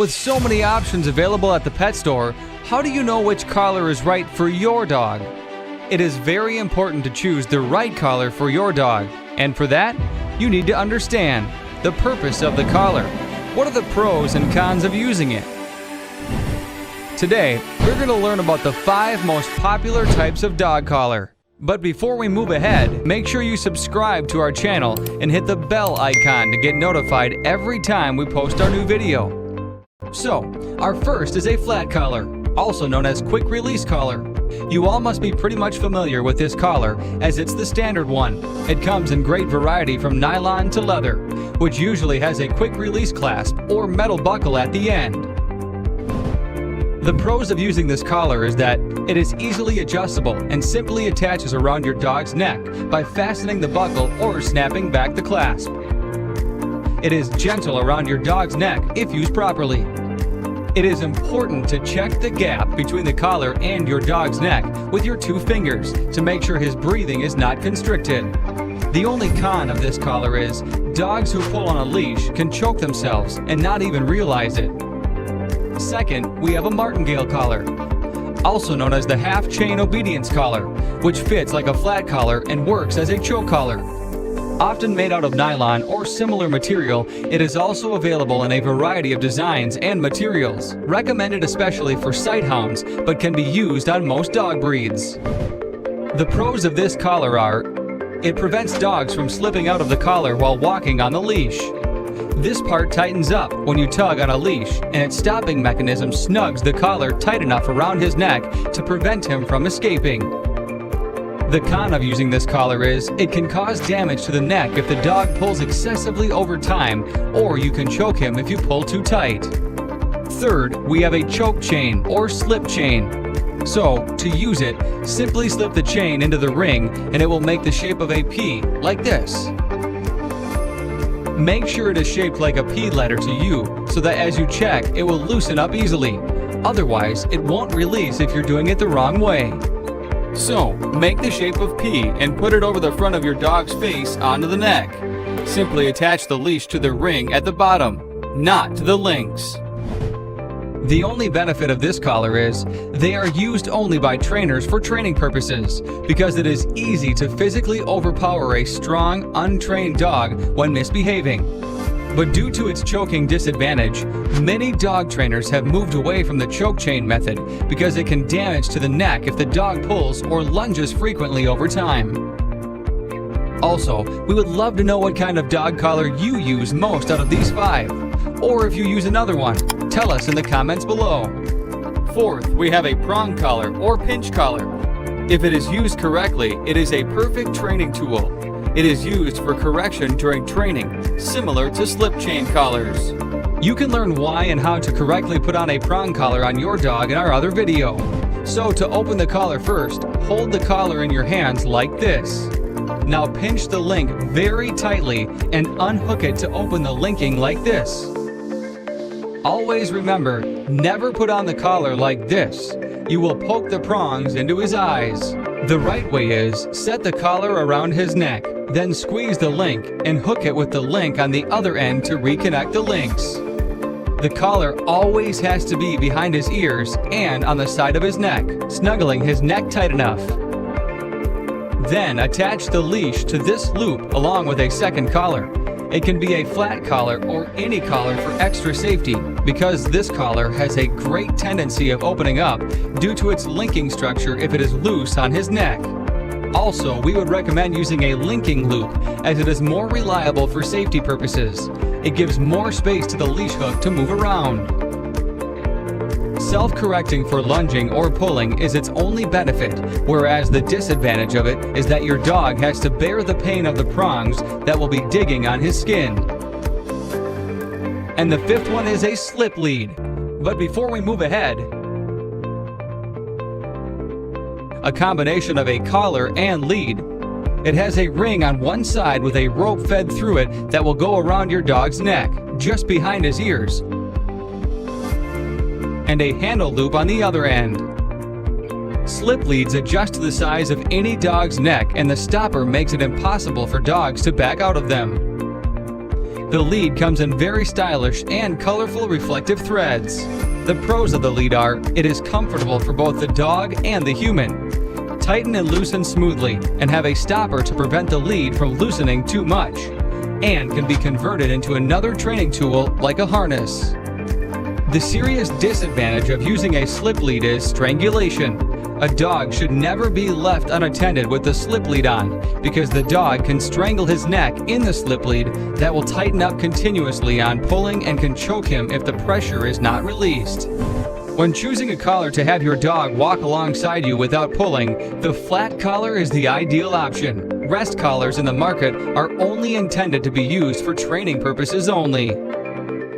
With so many options available at the pet store, how do you know which collar is right for your dog? It is very important to choose the right collar for your dog, and for that, you need to understand the purpose of the collar. What are the pros and cons of using it? Today, we're going to learn about the 5 most popular types of dog collar. But before we move ahead, make sure you subscribe to our channel and hit the bell icon to get notified every time we post our new video. So, our first is a flat collar, also known as quick release collar. You all must be pretty much familiar with this collar, as it's the standard one. It comes in great variety from nylon to leather, which usually has a quick release clasp or metal buckle at the end. The pros of using this collar is that it is easily adjustable and simply attaches around your dog's neck by fastening the buckle or snapping back the clasp. It is gentle around your dog's neck if used properly. It is important to check the gap between the collar and your dog's neck with your 2 fingers to make sure his breathing is not constricted. The only con of this collar is dogs who pull on a leash can choke themselves and not even realize it. Second, we have a Martingale collar, also known as the half-chain obedience collar, which fits like a flat collar and works as a choke collar. Often made out of nylon or similar material, it is also available in a variety of designs and materials, recommended especially for sighthounds, but can be used on most dog breeds. The pros of this collar are, it prevents dogs from slipping out of the collar while walking on the leash. This part tightens up when you tug on a leash, and its stopping mechanism snugs the collar tight enough around his neck to prevent him from escaping. The con of using this collar is it can cause damage to the neck if the dog pulls excessively over time, or you can choke him if you pull too tight. Third, we have a choke chain or slip chain. So, to use it, simply slip the chain into the ring and it will make the shape of a P, like this. Make sure it is shaped like a P letter to you, so that as you check, it will loosen up easily. Otherwise, it won't release if you're doing it the wrong way. So, make the shape of P and put it over the front of your dog's face onto the neck. Simply attach the leash to the ring at the bottom, not to the links. The only benefit of this collar is they are used only by trainers for training purposes, because it is easy to physically overpower a strong, untrained dog when misbehaving. But due to its choking disadvantage, many dog trainers have moved away from the choke chain method because it can damage to the neck if the dog pulls or lunges frequently over time. Also, we would love to know what kind of dog collar you use most out of these 5, or if you use another one. Tell us in the comments below. Fourth, we have a prong collar or pinch collar. If it is used correctly, it is a perfect training tool. It is used for correction during training, similar to slip chain collars. You can learn why and how to correctly put on a prong collar on your dog in our other video. So to open the collar first, hold the collar in your hands like this. Now pinch the link very tightly and unhook it to open the linking like this. Always remember, never put on the collar like this. You will poke the prongs into his eyes. The right way is, set the collar around his neck, then squeeze the link and hook it with the link on the other end to reconnect the links. The collar always has to be behind his ears and on the side of his neck, snuggling his neck tight enough. Then attach the leash to this loop along with a second collar. It can be a flat collar or any collar for extra safety, because this collar has a great tendency of opening up due to its linking structure if it is loose on his neck. Also, we would recommend using a linking loop, as it is more reliable for safety purposes. It gives more space to the leash hook to move around. Self-correcting for lunging or pulling is its only benefit, whereas the disadvantage of it is that your dog has to bear the pain of the prongs that will be digging on his skin. And the 5th one is a slip lead. But before we move ahead, a combination of a collar and lead. It has a ring on one side with a rope fed through it that will go around your dog's neck, just behind his ears, and a handle loop on the other end. Slip leads adjust to the size of any dog's neck, and the stopper makes it impossible for dogs to back out of them. The lead comes in very stylish and colorful reflective threads. The pros of the lead are, it is comfortable for both the dog and the human. Tighten and loosen smoothly, and have a stopper to prevent the lead from loosening too much, and can be converted into another training tool like a harness. The serious disadvantage of using a slip lead is strangulation. A dog should never be left unattended with the slip lead on, because the dog can strangle his neck in the slip lead that will tighten up continuously on pulling and can choke him if the pressure is not released. When choosing a collar to have your dog walk alongside you without pulling, the flat collar is the ideal option. Rest collars in the market are only intended to be used for training purposes only.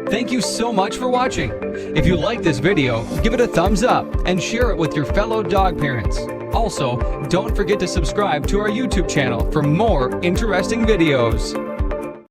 Thank you so much for watching. If you like this video, give it a thumbs up and share it with your fellow dog parents. Also, don't forget to subscribe to our YouTube channel for more interesting videos.